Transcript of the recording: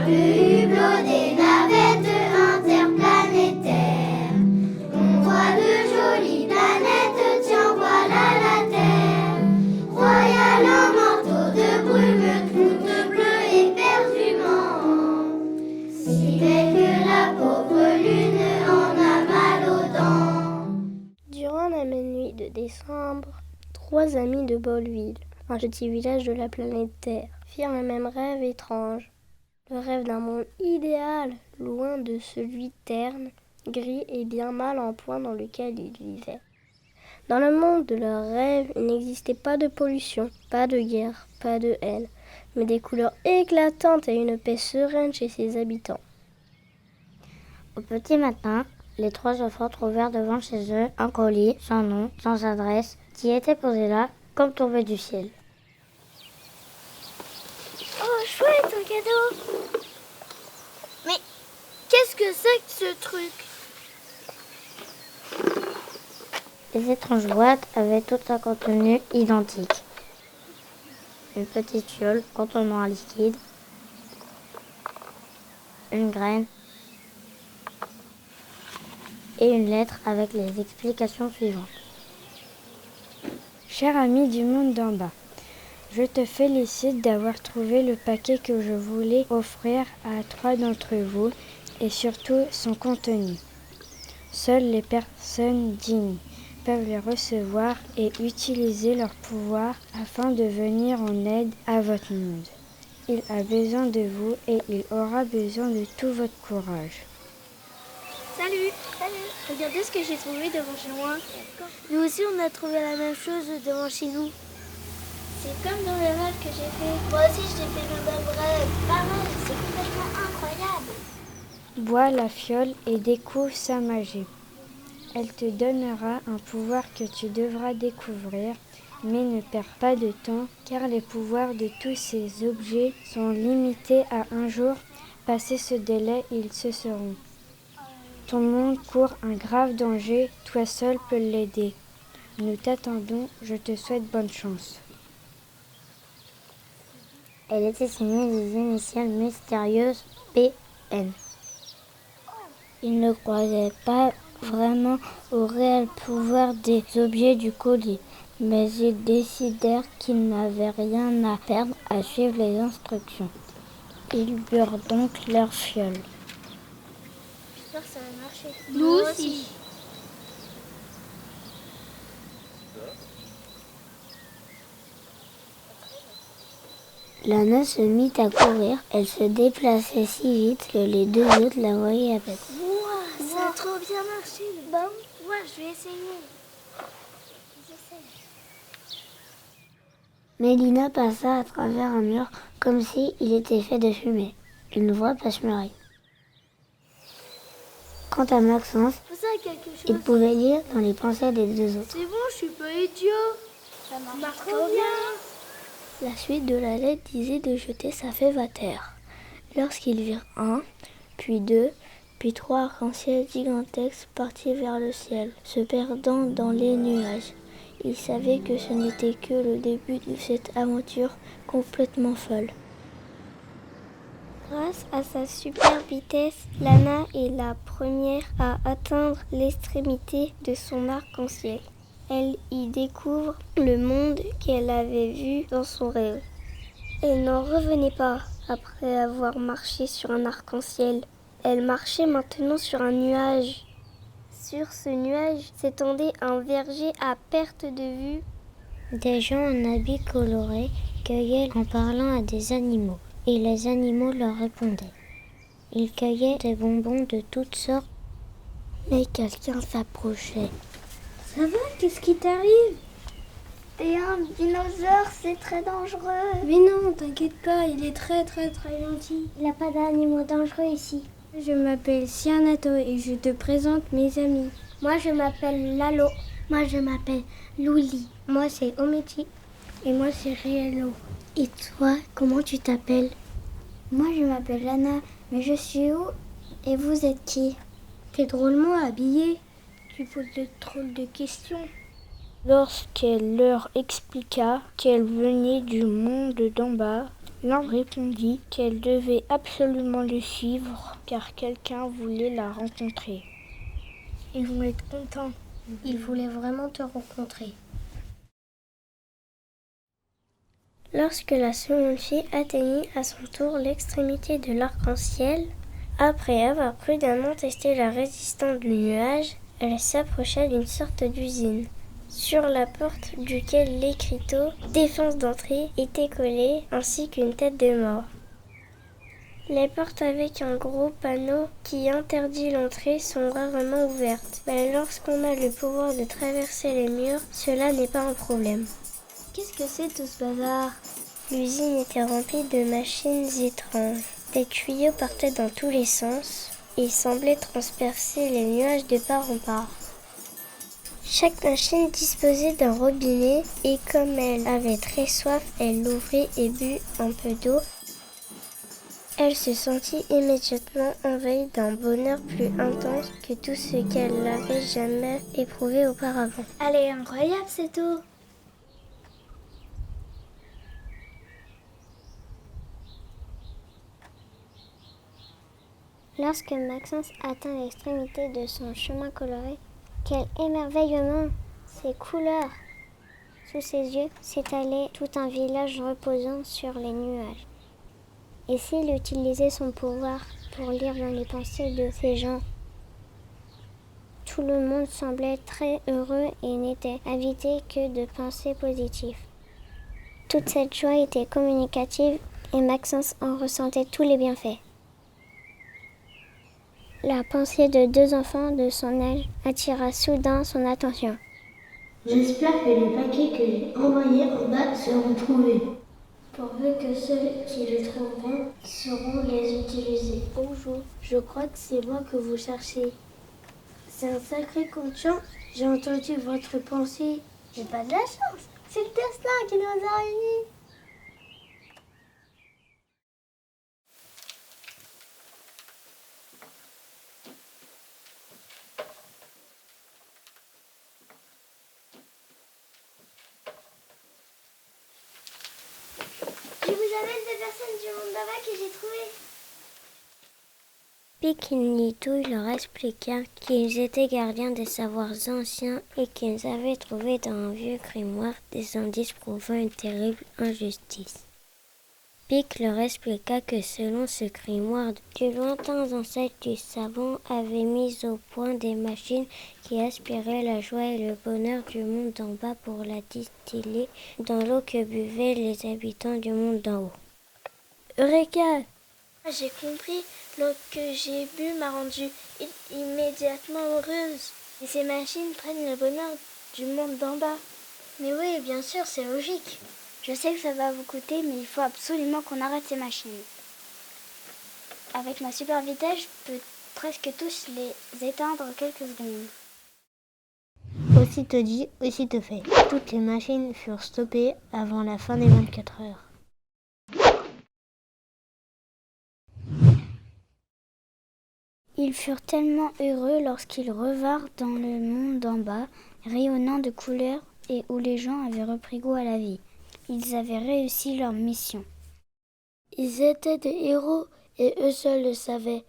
Le hublot des navettes interplanétaires. On voit de jolies planètes, tiens voilà la Terre. Royale en manteau de brume, toute bleue éperdument. Si belle que la pauvre lune en a mal aux dents. Durant la même nuit de décembre, 3 amis de Beauville, un petit village de la planète Terre, firent le même rêve étrange. Le rêve d'un monde idéal, loin de celui terne, gris et bien mal en point dans lequel ils vivaient. Dans le monde de leurs rêves, il n'existait pas de pollution, pas de guerre, pas de haine, mais des couleurs éclatantes et une paix sereine chez ses habitants. Au petit matin, les 3 enfants trouvèrent devant chez eux un colis sans nom, sans adresse, qui était posé là, comme tombé du ciel. Oh, chouette, un cadeau! Mais qu'est-ce que c'est que ce truc? Les étranges boîtes avaient tout un contenu identique. Une petite fiole contenant un liquide, une graine et une lettre avec les explications suivantes. Cher ami du monde d'en bas, je te félicite d'avoir trouvé le paquet que je voulais offrir à 3 d'entre vous et surtout son contenu. Seules les personnes dignes peuvent les recevoir et utiliser leur pouvoir afin de venir en aide à votre monde. Il a besoin de vous et il aura besoin de tout votre courage. Salut! Regardez ce que j'ai trouvé devant chez moi. Nous aussi, on a trouvé la même chose devant chez nous. C'est comme dans le rêve que j'ai fait. Moi aussi, j'ai fait le même rêve. Pareil, c'est complètement incroyable. Bois la fiole et découvre sa magie. Elle te donnera un pouvoir que tu devras découvrir, mais ne perds pas de temps car les pouvoirs de tous ces objets sont limités à un jour. Passé ce délai, ils se seront. Ton monde court un grave danger, toi seul peux l'aider. Nous t'attendons, je te souhaite bonne chance. Elle était signée des initiales mystérieuses PN. Ils ne croyaient pas vraiment au réel pouvoir des objets du colis, mais ils décidèrent qu'ils n'avaient rien à perdre à suivre les instructions. Ils burent donc leur fiole. J'espère que ça va marcher. Nous aussi. Lana se mit à courir. Elle se déplaçait si vite que les 2 autres la voyaient à peine. Wow, ça a trop bien marché. Bon, ouais, je vais essayer. Mélina passa à travers un mur comme s'il était fait de fumée. Une voix passemerie. Quant à Maxence, Vous avez quelque chose? il pouvait lire dans les pensées des 2 autres. C'est bon, je suis pas idiot. Ça marche trop bien. La suite de la lettre disait de jeter sa fève à terre. Lorsqu'ils virent 1, puis 2, puis 3 arcs-en-ciel gigantesques partis vers le ciel, se perdant dans les nuages. Ils savaient que ce n'était que le début de cette aventure complètement folle. Grâce à sa super vitesse, Lana est la première à atteindre l'extrémité de son arc-en-ciel. Elle y découvre le monde qu'elle avait vu dans son rêve. Elle n'en revenait pas après avoir marché sur un arc-en-ciel. Elle marchait maintenant sur un nuage. Sur ce nuage s'étendait un verger à perte de vue. Des gens en habits colorés cueillaient en parlant à des animaux, et les animaux leur répondaient. Ils cueillaient des bonbons de toutes sortes, mais quelqu'un s'approchait. Ça va? Qu'est-ce qui t'arrive? T'es un dinosaure, c'est très dangereux. Mais non, t'inquiète pas, il est très gentil. Il n'y a pas d'animaux dangereux ici. Je m'appelle Sianato et je te présente mes amis. Moi, je m'appelle Lalo. Moi, je m'appelle Louli. Moi, c'est Omechi. Et moi, c'est Riello. Et toi, comment tu t'appelles? Moi, je m'appelle Lana. Mais je suis où? Et vous êtes qui? T'es drôlement habillée. Tu poses de drôles de questions. Lorsqu'elle leur expliqua qu'elle venait du monde d'en bas, L'ange répondit qu'elle devait absolument le suivre car quelqu'un voulait la rencontrer. Ils vont être contents. Il voulait vraiment te rencontrer. Lorsque la seconde fille atteignit à son tour l'extrémité de l'arc-en-ciel, après avoir prudemment testé la résistance du nuage, elle s'approcha d'une sorte d'usine, sur la porte duquel l'écriteau « Défense d'entrée » était collé, ainsi qu'une tête de mort. Les portes avec un gros panneau qui interdit l'entrée sont rarement ouvertes, mais lorsqu'on a le pouvoir de traverser les murs, cela n'est pas un problème. Qu'est-ce que c'est tout ce bazar? L'usine était remplie de machines étranges. Des tuyaux partaient dans tous les sens et semblaient transpercer les nuages de part en part. Chaque machine disposait d'un robinet et comme elle avait très soif, elle l'ouvrit et but un peu d'eau. Elle se sentit immédiatement envahie d'un bonheur plus intense que tout ce qu'elle n'avait jamais éprouvé auparavant. Elle est incroyable cette eau! Lorsque Maxence atteint l'extrémité de son chemin coloré, quel émerveillement! Ces couleurs! Sous ses yeux s'étalait tout un village reposant sur les nuages. Et s'il utilisait son pouvoir pour lire dans les pensées de ces gens? Tout le monde semblait très heureux et n'était habité que de pensées positives. Toute cette joie était communicative et Maxence en ressentait tous les bienfaits. La pensée de deux enfants de son âge attira soudain son attention. J'espère que les paquets que j'ai envoyés en bas seront trouvés. Pourvu que ceux qui le trouveront sauront les utiliser. Bonjour, je crois que c'est moi que vous cherchez. C'est un sacré coup de chance. J'ai entendu votre pensée. J'ai pas de la chance, c'est le destin qui nous a réunis. Je vous amène des personnes du monde d'Ava que j'ai trouvées. Pic-Nitouille leur expliqua qu'ils étaient gardiens des savoirs anciens et qu'ils avaient trouvé dans un vieux grimoire des indices prouvant une terrible injustice. Pic leur expliqua que selon ce grimoire, de lointains ancêtres du savant avaient mis au point des machines qui aspiraient la joie et le bonheur du monde d'en bas pour la distiller dans l'eau que buvaient les habitants du monde d'en haut. Eureka! J'ai compris, l'eau que j'ai bu m'a rendue immédiatement heureuse. Et ces machines prennent le bonheur du monde d'en bas. Mais oui, bien sûr, c'est logique. Je sais que ça va vous coûter, mais il faut absolument qu'on arrête ces machines. Avec ma super vitesse, je peux presque tous les éteindre en quelques secondes. Aussitôt dit, aussitôt fait. Toutes les machines furent stoppées avant la fin des 24 heures. Ils furent tellement heureux lorsqu'ils revinrent dans le monde d'en bas, rayonnant de couleurs et où les gens avaient repris goût à la vie. Ils avaient réussi leur mission. Ils étaient des héros et eux seuls le savaient.